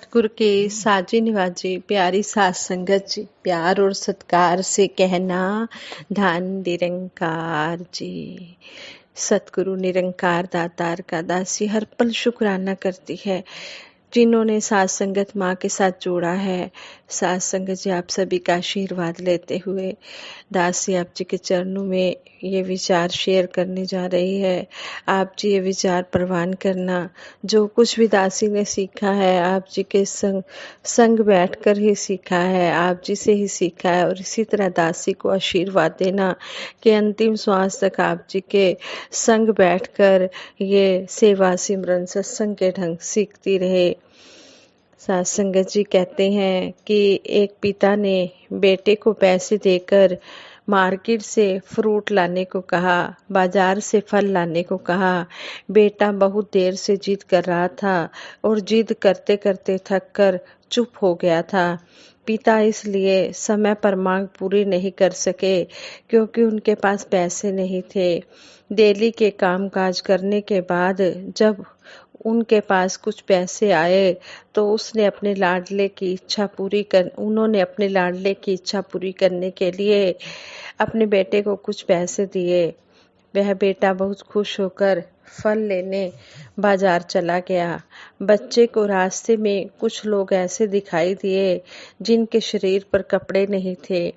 सतगुरु के साजे निवाजे प्यारी सात संगत जी, प्यार और सत्कार से कहना धन निरंकार जी। सतगुरु निरंकार दातार का दासी हर पल शुक्राना करती है जिन्होंने सात संगत माँ के साथ जोड़ा है। सात संगत जी, आप सभी का आशीर्वाद लेते हुए दासी आप जी के चरणों में ये विचार शेयर करने जा रही है। आप जी ये विचार प्रवान करना, जो कुछ भी दासी ने सीखा है आप जी के संग बैठकर ही सीखा है, आप जी से ही सीखा है। और इसी तरह दासी को आशीर्वाद देना कि अंतिम श्वास तक आप जी के संग बैठकर ये सेवा सिमरन सत्संग के ढंग सीखती रहे। सात संगत जी कहते हैं कि एक पिता ने बेटे को पैसे देकर मार्केट से फ्रूट लाने को कहा, बाजार से फल लाने को कहा। बेटा बहुत देर से जिद कर रहा था और जिद करते करते थक कर चुप हो गया था। पिता इसलिए समय पर मांग पूरी नहीं कर सके क्योंकि उनके पास पैसे नहीं थे। डेली के कामकाज करने के बाद जब उनके पास कुछ पैसे आए तो उन्होंने अपने लाडले की इच्छा पूरी करने के लिए अपने बेटे को कुछ पैसे दिए। वह बेटा बहुत खुश होकर फल लेने बाजार चला गया। बच्चे को रास्ते में कुछ लोग ऐसे दिखाई दिए जिनके शरीर पर कपड़े नहीं थे।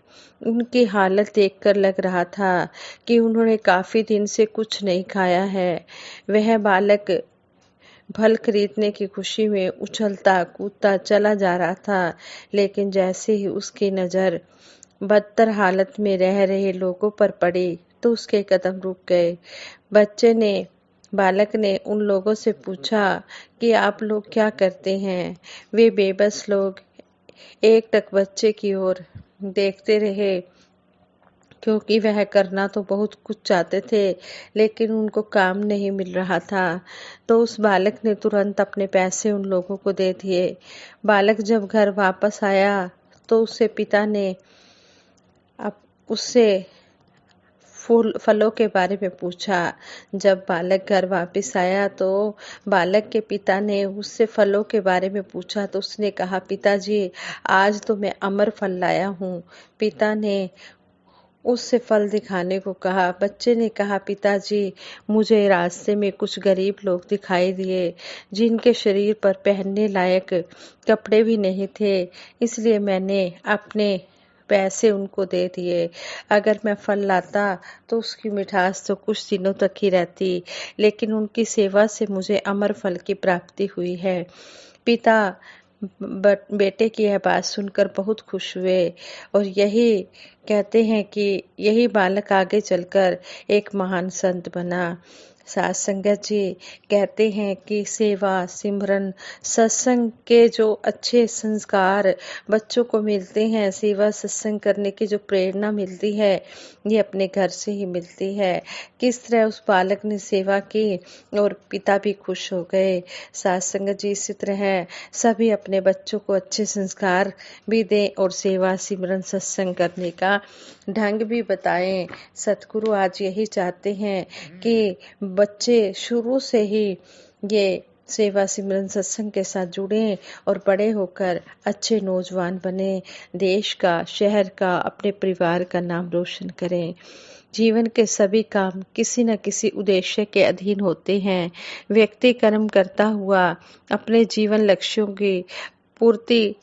उनकी हालत देखकर लग रहा था कि उन्होंने काफी दिन से कुछ नहीं खाया है। वह बालक फल खरीदने की खुशी में उछलता कूदता चला जा रहा था, लेकिन जैसे ही उसकी नजर बदतर हालत में रह रहे लोगों पर पड़ी तो उसके कदम रुक गए। बालक ने उन लोगों से पूछा कि आप लोग क्या करते हैं। वे बेबस लोग एकटक बच्चे की ओर देखते रहे क्योंकि वह करना तो बहुत कुछ चाहते थे लेकिन उनको काम नहीं मिल रहा था। तो उस बालक ने तुरंत अपने पैसे उन लोगों को दे दिए। बालक जब घर वापस आया तो उससे पिता ने उससे फलों के बारे में पूछा। जब बालक घर वापस आया तो बालक के पिता ने उससे फलों के बारे में पूछा तो उसने कहा, पिताजी आज तो मैं अमर फल लाया हूँ। पिता ने उससे फल दिखाने को कहा। बच्चे ने कहा, पिताजी मुझे रास्ते में कुछ गरीब लोग दिखाई दिए जिनके शरीर पर पहनने लायक कपड़े भी नहीं थे, इसलिए मैंने अपने पैसे उनको दे दिए। अगर मैं फल लाता तो उसकी मिठास तो कुछ दिनों तक ही रहती, लेकिन उनकी सेवा से मुझे अमर फल की प्राप्ति हुई है। पिता बेटे की यह बात सुनकर बहुत खुश हुए और यही कहते हैं कि यही बालक आगे चलकर एक महान संत बना। सात संगत जी कहते हैं कि सेवा सिमरन सत्संग के जो अच्छे संस्कार बच्चों को मिलते हैं, सेवा सत्संग करने की जो प्रेरणा मिलती है, ये अपने घर से ही मिलती है। किस तरह उस बालक ने सेवा की और पिता भी खुश हो गए। सात संगत जी इसी तरह सभी अपने बच्चों को अच्छे संस्कार भी दें और सेवा सिमरन सत्संग करने का ढंग भी बताएं। सतगुरु आज यही चाहते हैं कि बच्चे शुरू से ही ये सेवा सिमरन सत्संग के साथ जुड़ें और बड़े होकर अच्छे नौजवान बने, देश का, शहर का, अपने परिवार का नाम रोशन करें। जीवन के सभी काम किसी न किसी उद्देश्य के अधीन होते हैं। व्यक्ति कर्म करता हुआ अपने जीवन लक्ष्यों की पूर्ति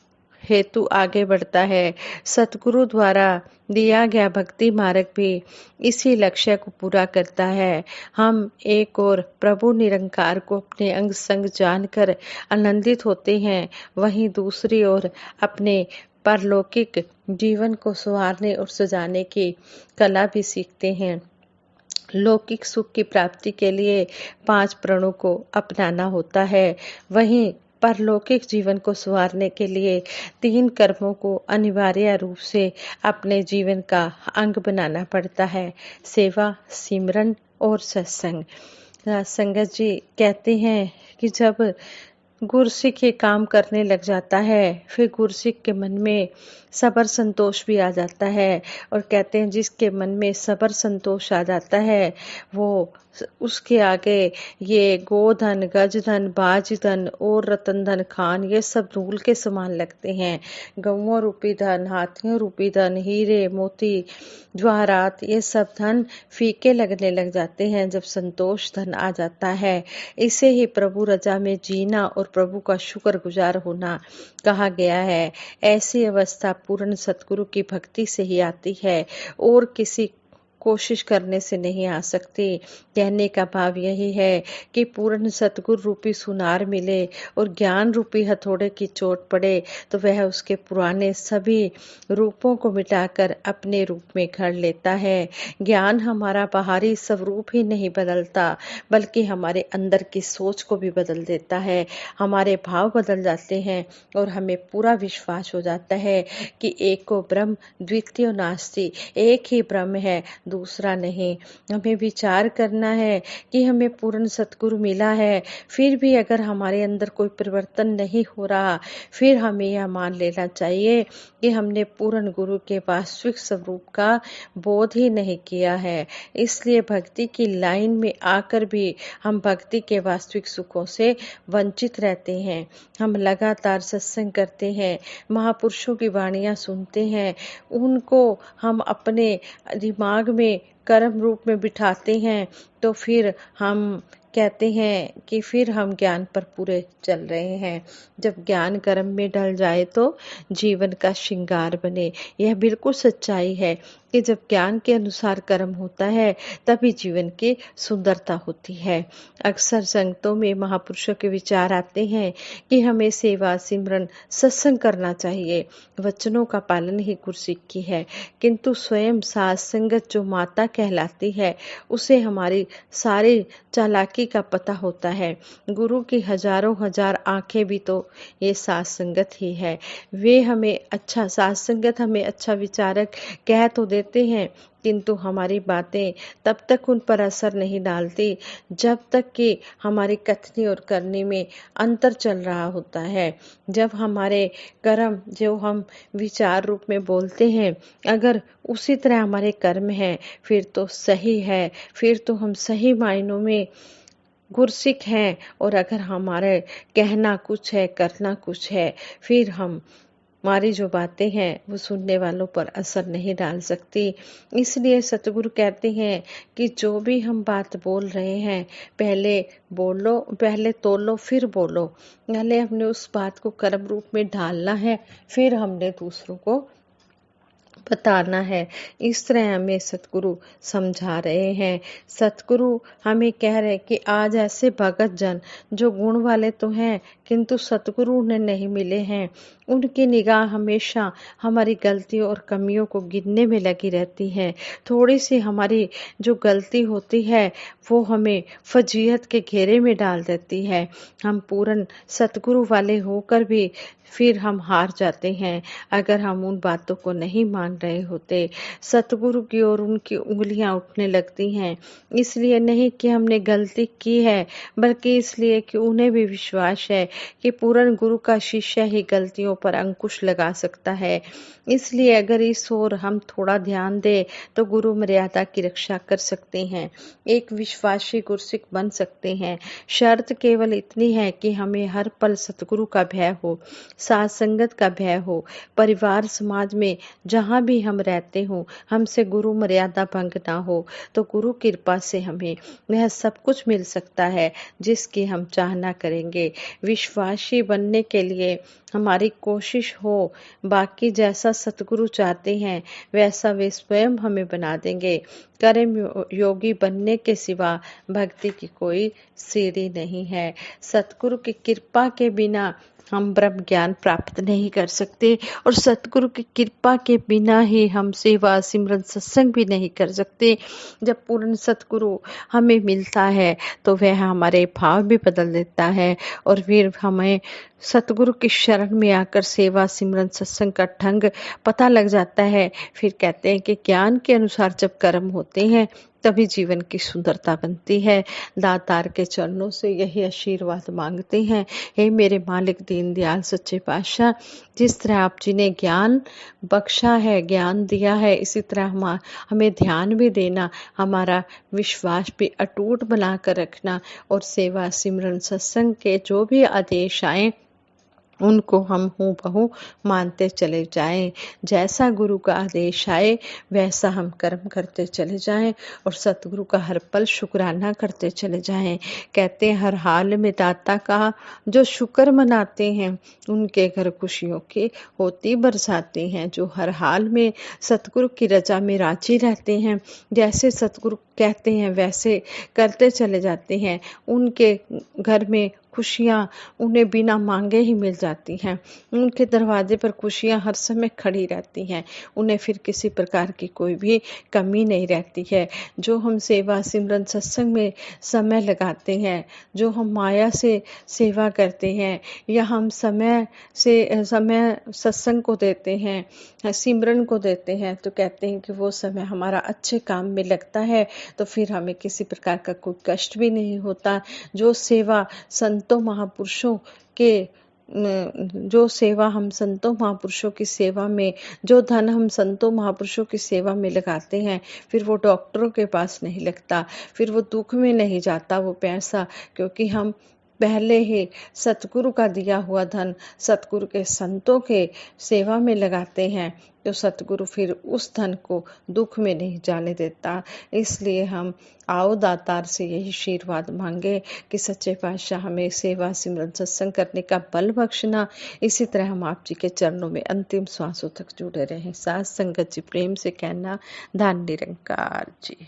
हेतु आगे बढ़ता है। सतगुरु द्वारा दिया गया भक्ति मार्ग भी इसी लक्ष्य को पूरा करता है। हम एक और प्रभु निरंकार को अपने अंग संग जानकर आनंदित होते हैं, वहीं दूसरी ओर अपने परलौकिक जीवन को संवारने और सजाने की कला भी सीखते हैं। लौकिक सुख की प्राप्ति के लिए 5 प्रणों को अपनाना होता है, वहीं परलौकिक जीवन को संवारने के लिए 3 कर्मों को अनिवार्य रूप से अपने जीवन का अंग बनाना पड़ता है, सेवा सिमरन और सत्संग। संगत जी कहते हैं कि जब गुरसिख ये काम करने लग जाता है फिर गुरसिख के मन में सबर संतोष भी आ जाता है और कहते हैं जिसके मन में सबर संतोष आ जाता है वो उसके आगे ये गोधन, गजधन, बाजधन और रतनधन खान ये सब धूल के समान लगते हैं। गौओं रूपी धन, हाथियों रूपी धन, हीरे मोती जवाहरात ये सब धन फीके लगने लग जाते हैं जब संतोष धन आ जाता है। इसे ही प्रभु रजा में जीना और प्रभु का शुक्रगुजार होना कहा गया है। ऐसी अवस्था पूर्ण सतगुरु की भक्ति से ही आती है और किसी कोशिश करने से नहीं आ सकती। कहने का भाव यही है कि पूर्ण सतगुरु रूपी सुनार मिले और ज्ञान रूपी हथौड़े की चोट पड़े तो वह उसके पुराने सभी रूपों को मिटाकर अपने रूप में घर लेता है। ज्ञान हमारा बाहरी स्वरूप ही नहीं बदलता बल्कि हमारे अंदर की सोच को भी बदल देता है। हमारे भाव बदल जाते हैं और हमें पूरा विश्वास हो जाता है कि एको ब्रह्म द्वितीयो नास्ति, एक ही ब्रह्म है, दूसरा नहीं। हमें विचार करना है कि हमें पूर्ण सतगुरु मिला है, फिर भी अगर हमारे अंदर कोई परिवर्तन नहीं हो रहा, फिर हमें यह मान लेना चाहिए कि हमने पूर्ण गुरु के वास्तविक स्वरूप का बोध ही नहीं किया है। इसलिए भक्ति की लाइन में आकर भी हम भक्ति के वास्तविक सुखों से वंचित रहते हैं। हम लगातार सत्संग करते हैं, महापुरुषों की वाणियां सुनते हैं, उनको हम अपने दिमाग में कर्म रूप में बिठाते हैं तो फिर हम कहते हैं कि फिर हम ज्ञान पर पूरे चल रहे हैं। जब ज्ञान कर्म में ढल जाए तो जीवन का श्रृंगार बने। यह बिल्कुल सच्चाई है कि जब ज्ञान के अनुसार कर्म होता है तभी जीवन की सुंदरता होती है। अक्सर संगतों में महापुरुषों के विचार आते हैं कि हमें सेवा सिमरन सत्संग करना चाहिए, वचनों का पालन ही गुरसिक की है, किंतु स्वयं साथ संगत जो माता कहलाती है उसे हमारी सारी चालाकी का पता होता है। गुरु की हजारों हजार आंखें भी तो ये साथ संगत ही है। वे हमें अच्छा साथ संगत हमें अच्छा विचारक कह तो देते हैं किंतु हमारी बातें तब तक उन पर असर नहीं डालती जब तक कि हमारी कथनी और करनी में अंतर चल रहा होता है। जब हमारे कर्म जो हम विचार रूप में बोलते हैं अगर उसी तरह हमारे कर्म हैं फिर तो सही है, फिर तो हम सही मायनों में गुरसिक हैं। और अगर हमारे कहना कुछ है करना कुछ है फिर हमारी जो बातें हैं वो सुनने वालों पर असर नहीं डाल सकती। इसलिए सतगुरु कहते हैं कि जो भी हम बात बोल रहे हैं पहले बोलो, पहले तोलो फिर बोलो। पहले हमने उस बात को कर्म रूप में ढालना है, फिर हमने दूसरों को बताना है। इस तरह हमें सतगुरु समझा रहे हैं। सतगुरु हमें कह रहे कि आज ऐसे भगत जन जो गुण वाले तो हैं किंतु सतगुरु उन्हें नहीं मिले हैं। उनकी निगाह हमेशा हमारी गलतियों और कमियों को गिनने में लगी रहती है। थोड़ी सी हमारी जो गलती होती है वो हमें फजीहत के घेरे में डाल देती है। हम पूर्ण सतगुरु वाले होकर भी फिर हम हार जाते हैं अगर हम उन बातों को नहीं मान रहे होते। सतगुरु की ओर उनकी उंगलियां उठने लगती हैं, इसलिए नहीं कि हमने गलती की है बल्कि इसलिए कि उन्हें भी विश्वास है कि पूर्ण गुरु का शिष्य ही गलतियों पर अंकुश लगा सकता है। इसलिए अगर इस ओर हम थोड़ा ध्यान दें तो गुरु मर्यादा की रक्षा कर सकते हैं, एक विश्वासी गुरसिक बन सकते हैं। शर्त केवल इतनी है कि हमें हर पल सतगुरु का भय हो, साथ संगत का भय हो, परिवार समाज में जहाँ भी हम रहते हों हमसे गुरु मर्यादा भंग ना हो, तो गुरु कृपा से हमें वह सब कुछ मिल सकता है जिसकी हम चाहना करेंगे। विश्वासी बनने के लिए हमारी कोशिश हो, बाकी जैसा सतगुरु चाहते हैं वैसा वे स्वयं हमें बना देंगे। कर्म योगी बनने के सिवा भक्ति की कोई सीढ़ी नहीं है। सतगुरु की कृपा के बिना हम ब्रह्म ज्ञान प्राप्त नहीं कर सकते और सतगुरु की कृपा के बिना ही हम सेवा सिमरन सत्संग भी नहीं कर सकते। जब पूर्ण सतगुरु हमें मिलता है तो वह हमारे भाव भी बदल देता है और फिर हमें सतगुरु की शरण में आकर सेवा सिमरन सत्संग का ढंग पता लग जाता है। फिर कहते हैं कि ज्ञान के अनुसार जब कर्म होते हैं तभी जीवन की सुंदरता बनती है। दातार के चरणों से यही आशीर्वाद मांगते हैं। हे मेरे मालिक दीनदयाल सच्चे पातशाह, जिस तरह आप जी ने ज्ञान बख्शा है, ज्ञान दिया है, इसी तरह हमें ध्यान भी देना, हमारा विश्वास भी अटूट बनाकर रखना और सेवा सिमरन सत्संग के जो भी आदेश आए उनको हम हूबहू मानते चले जाएं। जैसा गुरु का आदेश आए वैसा हम कर्म करते चले जाएं और सतगुरु का हर पल शुक्राना करते चले जाएं। कहते हैं हर हाल में दाता का जो शुक्र मनाते हैं उनके घर खुशियों की होती बरसाते हैं। जो हर हाल में सतगुरु की रजा में राजी रहते हैं, जैसे सतगुरु कहते हैं वैसे करते चले जाते हैं, उनके घर में खुशियाँ उन्हें बिना मांगे ही मिल जाती हैं। उनके दरवाजे पर खुशियाँ हर समय खड़ी रहती हैं, उन्हें फिर किसी प्रकार की कोई भी कमी नहीं रहती है। जो हम सेवा सिमरन सत्संग में समय लगाते हैं, जो हम माया से सेवा करते हैं या हम समय सत्संग को देते हैं, सिमरन को देते हैं, तो कहते हैं कि वो समय हमारा अच्छे काम में लगता है, तो फिर हमें किसी प्रकार का कोई कष्ट भी नहीं होता। जो सेवा संतों महापुरुषों के जो सेवा हम संतों महापुरुषों की सेवा में, जो धन हम संतों महापुरुषों की सेवा में लगाते हैं, फिर वो डॉक्टरों के पास नहीं लगता, फिर वो दुख में नहीं जाता वो पैसा, क्योंकि हम पहले ही सतगुरु का दिया हुआ धन सतगुरु के संतों के सेवा में लगाते हैं, तो सतगुरु फिर उस धन को दुख में नहीं जाने देता। इसलिए हम आओ दातार से यही आशीर्वाद मांगे कि सच्चे पातशाह हमें सेवा सिमरन सत्संग करने का बल बख्शना। इसी तरह हम आप जी के चरणों में अंतिम श्वासों तक जुड़े रहें। साथ संगत जी प्रेम से कहना, धन निरंकार जी।